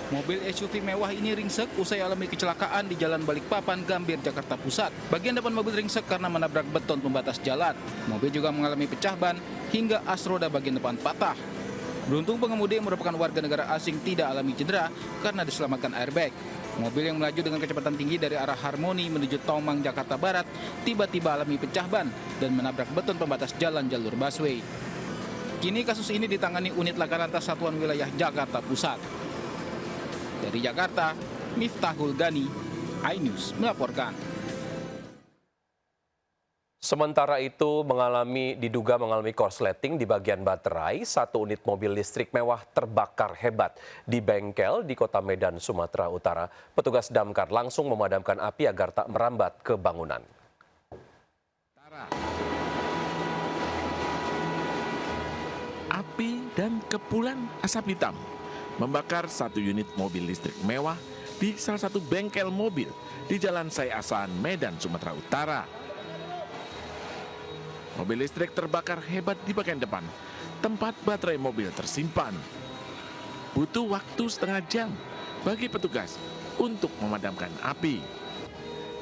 Mobil SUV mewah ini ringsek usai alami kecelakaan di Jalan Balikpapan, Gambir, Jakarta Pusat. Bagian depan mobil ringsek karena menabrak beton pembatas jalan. Mobil juga mengalami pecah ban hingga as roda bagian depan patah. Beruntung pengemudi yang merupakan warga negara asing tidak alami cedera karena diselamatkan airbag. Mobil yang melaju dengan kecepatan tinggi dari arah Harmoni menuju Tomang, Jakarta Barat, tiba-tiba alami pecah ban dan menabrak beton pembatas jalan jalur busway. Kini kasus ini ditangani unit Laka Lantas Satuan Wilayah Jakarta Pusat. Dari Jakarta, Miftahul Gani, iNews melaporkan. Sementara itu diduga mengalami korsleting di bagian baterai, satu unit mobil listrik mewah terbakar hebat di bengkel di Kota Medan, Sumatera Utara. Petugas damkar langsung memadamkan api agar tak merambat ke bangunan. Api dan kepulan asap hitam membakar satu unit mobil listrik mewah di salah satu bengkel mobil di Jalan Sai Asan, Medan, Sumatera Utara. Mobil listrik terbakar hebat di bagian depan, tempat baterai mobil tersimpan. Butuh waktu setengah jam bagi petugas untuk memadamkan api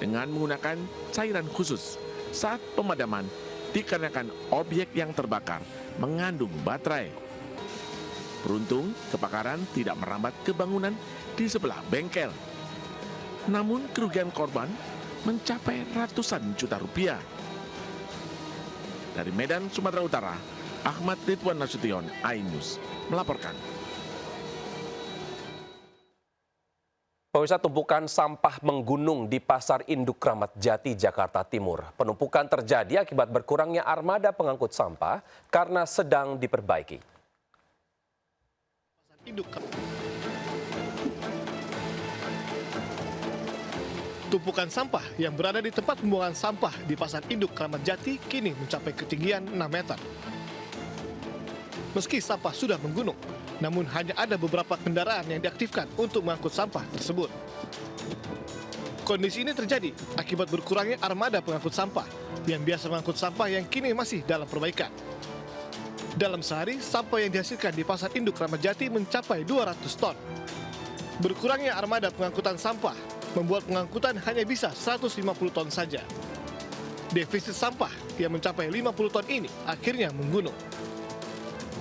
dengan menggunakan cairan khusus saat pemadaman dikarenakan objek yang terbakar mengandung baterai. Beruntung, kebakaran tidak merambat ke bangunan di sebelah bengkel. Namun kerugian korban mencapai ratusan juta rupiah. Dari Medan, Sumatera Utara, Ahmad Ridwan Nasution, iNews melaporkan. Pemirsa, tumpukan sampah menggunung di Pasar Induk Kramat Jati, Jakarta Timur. Penumpukan terjadi akibat berkurangnya armada pengangkut sampah karena sedang diperbaiki. Tumpukan sampah yang berada di tempat pembuangan sampah di Pasar Induk Kramat Jati kini mencapai ketinggian 6 meter. Meski sampah sudah menggunung, namun hanya ada beberapa kendaraan yang diaktifkan untuk mengangkut sampah tersebut. Kondisi ini terjadi akibat berkurangnya armada pengangkut sampah yang biasa mengangkut sampah yang kini masih dalam perbaikan. Dalam sehari, sampah yang dihasilkan di Pasar Induk Kramat Jati mencapai 200 ton. Berkurangnya armada pengangkutan sampah membuat pengangkutan hanya bisa 150 ton saja. Defisit sampah yang mencapai 50 ton ini akhirnya menggunung.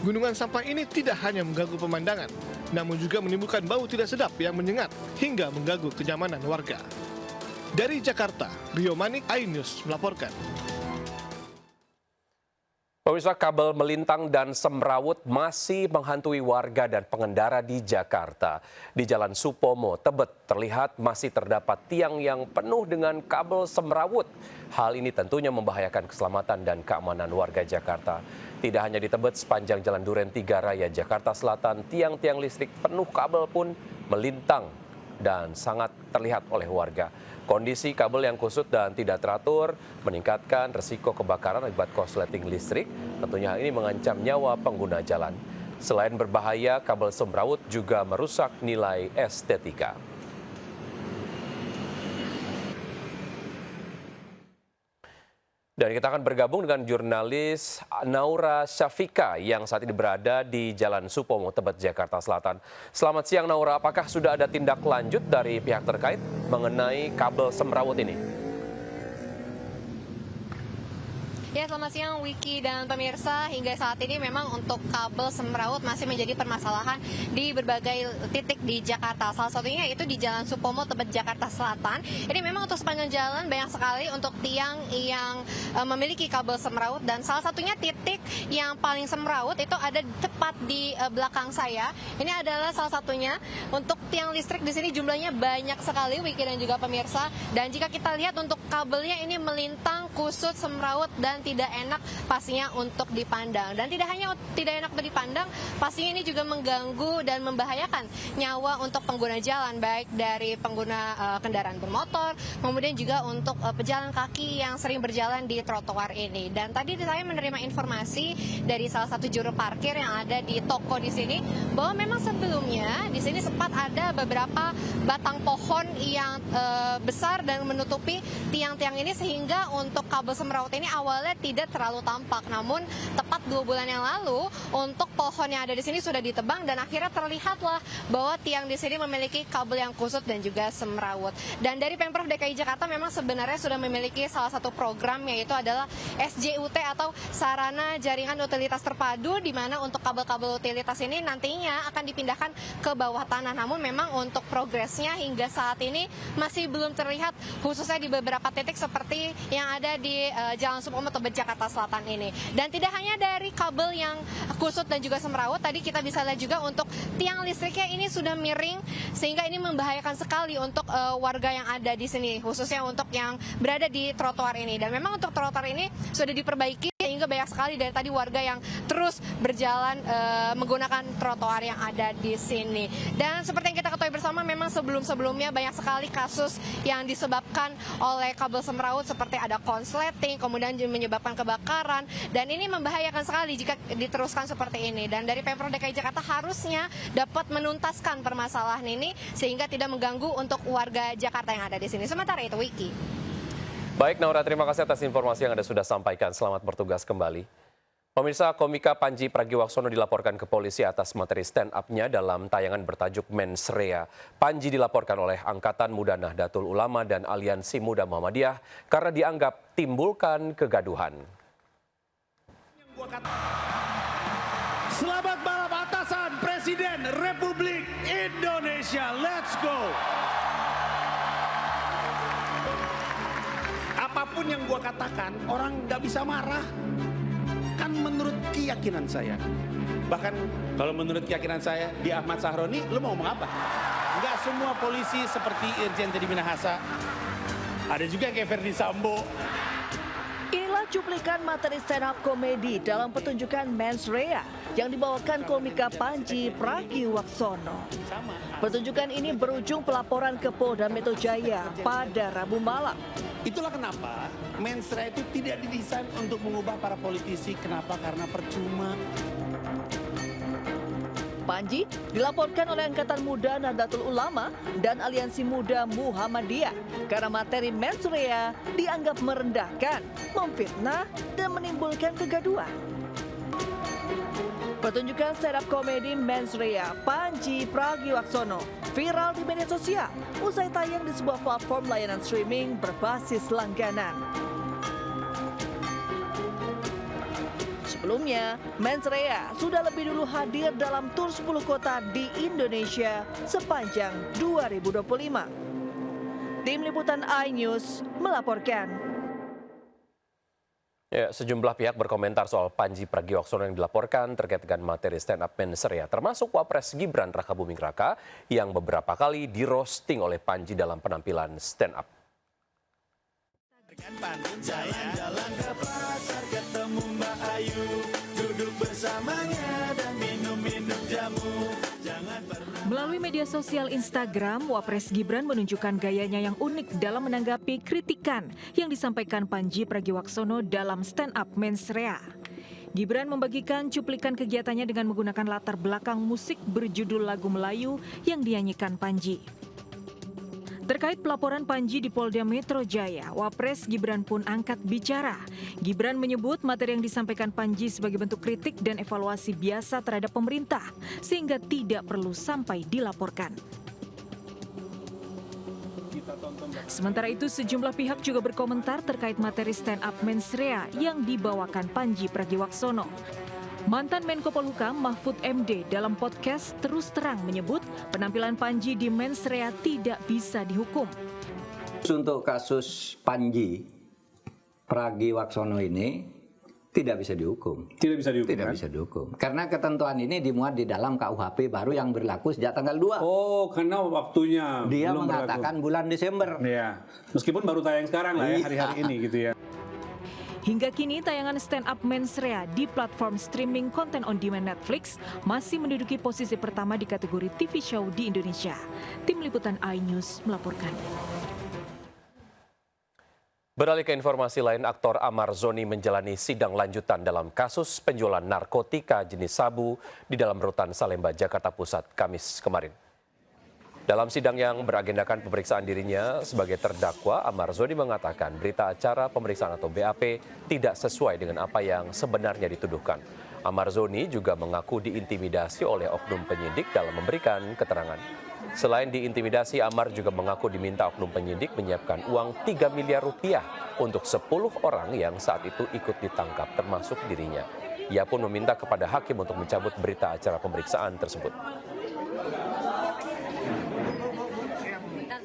Gunungan sampah ini tidak hanya mengganggu pemandangan, namun juga menimbulkan bau tidak sedap yang menyengat hingga mengganggu kenyamanan warga. Dari Jakarta, Rio Manik, iNews melaporkan. Pemirsa, kabel melintang dan semrawut masih menghantui warga dan pengendara di Jakarta. Di Jalan Supomo, Tebet, terlihat masih terdapat tiang yang penuh dengan kabel semrawut. Hal ini tentunya membahayakan keselamatan dan keamanan warga Jakarta. Tidak hanya di Tebet, sepanjang Jalan Duren 3 Raya, Jakarta Selatan, tiang-tiang listrik penuh kabel pun melintang dan sangat terlihat oleh warga. Kondisi kabel yang kusut dan tidak teratur meningkatkan resiko kebakaran akibat korsleting listrik. Tentunya hal ini mengancam nyawa pengguna jalan. Selain berbahaya, kabel semrawut juga merusak nilai estetika. Dan kita akan bergabung dengan jurnalis Naura Syafika yang saat ini berada di Jalan Supomo, Tebet, Jakarta Selatan. Selamat siang Naura, apakah sudah ada tindak lanjut dari pihak terkait mengenai kabel semrawut ini? Ya, selamat siang Wiki dan pemirsa. Hingga saat ini memang untuk kabel semrawut masih menjadi permasalahan di berbagai titik di Jakarta. Salah satunya itu di Jalan Supomo, Tebet, Jakarta Selatan. Ini memang untuk sepanjang jalan banyak sekali untuk tiang yang memiliki kabel semrawut. Dan salah satunya titik yang paling semrawut itu ada tepat di belakang saya. Ini adalah salah satunya untuk tiang listrik di sini jumlahnya banyak sekali Wiki dan juga pemirsa. Dan jika kita lihat untuk kabelnya ini melintang, kusut, semrawut, dan tidak enak pastinya untuk dipandang. Dan tidak hanya tidak enak untuk dipandang, pastinya ini juga mengganggu dan membahayakan nyawa untuk pengguna jalan, baik dari pengguna kendaraan bermotor, kemudian juga untuk pejalan kaki yang sering berjalan di trotoar ini. Dan tadi saya menerima informasi dari salah satu juru parkir yang ada di toko di sini, bahwa memang sebelumnya di sini sempat ada beberapa batang pohon yang besar dan menutupi tiang-tiang ini, sehingga untuk kabel semrawut ini awalnya sehingga tidak terlalu tampak. Namun tepat 2 bulan yang lalu untuk pohon yang ada di sini sudah ditebang dan akhirnya terlihatlah bahwa tiang di sini memiliki kabel yang kusut dan juga semrawut. Dan dari Pemprov DKI Jakarta memang sebenarnya sudah memiliki salah satu program, yaitu adalah SJUT atau Sarana Jaringan Utilitas Terpadu, di mana untuk kabel-kabel utilitas ini nantinya akan dipindahkan ke bawah tanah. Namun memang untuk progresnya hingga saat ini masih belum terlihat, khususnya di beberapa titik seperti yang ada di Jalan Supomo Tebet Jakarta Selatan ini. Dan tidak hanya dari kabel yang kusut dan juga semrawut, tadi kita bisa lihat juga untuk tiang listriknya ini sudah miring, sehingga ini membahayakan sekali untuk warga yang ada di sini, khususnya untuk yang berada di trotoar ini. Dan memang untuk trotoar ini sudah diperbaiki sehingga banyak sekali dari tadi warga yang terus berjalan menggunakan trotoar yang ada di sini. Dan seperti yang kita ketahui bersama, memang sebelum-sebelumnya banyak sekali kasus yang disebabkan oleh kabel semrawut, seperti ada konsleting, kemudian menyebabkan kebakaran, dan ini membahayakan sekali jika diteruskan seperti ini. Dan dari Pemprov DKI Jakarta harusnya dapat menuntaskan permasalahan ini sehingga tidak mengganggu untuk warga Jakarta yang ada di sini. Sementara itu, Wiki. Baik, Naura, terima kasih atas informasi yang Anda sudah sampaikan. Selamat bertugas kembali. Pemirsa, komika Panji Pragiwaksono dilaporkan ke polisi atas materi stand up-nya dalam tayangan bertajuk Mens Rea. Panji dilaporkan oleh Angkatan Muda Nahdlatul Ulama dan Aliansi Muda Muhammadiyah karena dianggap timbulkan kegaduhan. Selamat malam atasan Presiden Republik Indonesia. Let's go. Apapun yang gua katakan, orang nggak bisa marah. Kan menurut keyakinan saya. Bahkan kalau menurut keyakinan saya, di Ahmad Sahroni, lu mau ngomong apa? Nggak semua polisi seperti Irjen Teddy Minahasa. Ada juga yang kayak Verdi Sambo. Inilah cuplikan materi stand-up komedi dalam pertunjukan Mens Rea yang dibawakan komika Panji Pragiwaksono. Pertunjukan ini berujung pelaporan ke Polda Metro Jaya pada Rabu malam. Itulah kenapa Mens Rea itu tidak didesain untuk mengubah para politisi. Kenapa? Karena percuma. Panji dilaporkan oleh Angkatan Muda Nahdlatul Ulama dan Aliansi Muda Muhammadiyah karena materi Mens Rea dianggap merendahkan, memfitnah, dan menimbulkan kegaduhan. Pertunjukan stand-up komedi Mens Rea Panji Pragiwaksono viral di media sosial usai tayang di sebuah platform layanan streaming berbasis langganan. Sebelumnya, Mens Rea sudah lebih dulu hadir dalam tur 10 kota di Indonesia sepanjang 2025. Tim Liputan iNews melaporkan. Ya, sejumlah pihak berkomentar soal Panji Pragiwaksono yang dilaporkan terkait dengan materi stand up Mens Rea, termasuk Wapres Gibran Rakabuming Raka yang beberapa kali di-roasting oleh Panji dalam penampilan stand up. Jalan-jalan ke pasar ketemu Mbak Ayu, duduk bersamanya dan minum-minum jamu. Jangan pernah. Melalui media sosial Instagram, Wapres Gibran menunjukkan gayanya yang unik dalam menanggapi kritikan yang disampaikan Panji Pragiwaksono dalam stand up Mens Rea. Gibran membagikan cuplikan kegiatannya dengan menggunakan latar belakang musik berjudul lagu Melayu yang dinyanyikan Panji. Terkait pelaporan Panji di Polda Metro Jaya, Wapres Gibran pun angkat bicara. Gibran menyebut materi yang disampaikan Panji sebagai bentuk kritik dan evaluasi biasa terhadap pemerintah, sehingga tidak perlu sampai dilaporkan. Sementara itu, sejumlah pihak juga berkomentar terkait materi stand up Mens Rea yang dibawakan Panji Pragiwaksono. Mantan Menko Polhukam Mahfud MD dalam podcast Terus Terang menyebut penampilan Panji di Mens Rea tidak bisa dihukum. Untuk kasus Panji Pragiwaksono ini tidak bisa dihukum. Tidak bisa dihukum. Tidak bisa dihukum. Karena ketentuan ini dimuat di dalam KUHP baru yang berlaku sejak tanggal 2. Oh, karena waktunya Dia belum mengatakan berlaku. bulan Desember. Ya, meskipun baru tayang sekarang lah ya, hari-hari ini gitu ya. Hingga kini tayangan stand up Mens Rea di platform streaming konten on demand Netflix masih menduduki posisi pertama di kategori TV show di Indonesia. Tim Liputan iNews melaporkan. Beralih ke informasi lain, aktor Amar Zoni menjalani sidang lanjutan dalam kasus penjualan narkotika jenis sabu di dalam rutan Salemba, Jakarta Pusat, Kamis kemarin. Dalam sidang yang beragendakan pemeriksaan dirinya sebagai terdakwa, Amar Zoni mengatakan berita acara pemeriksaan atau BAP tidak sesuai dengan apa yang sebenarnya dituduhkan. Amar Zoni juga mengaku diintimidasi oleh oknum penyidik dalam memberikan keterangan. Selain diintimidasi, Amar juga mengaku diminta oknum penyidik menyiapkan uang 3 miliar rupiah untuk 10 orang yang saat itu ikut ditangkap, termasuk dirinya. Ia pun meminta kepada hakim untuk mencabut berita acara pemeriksaan tersebut.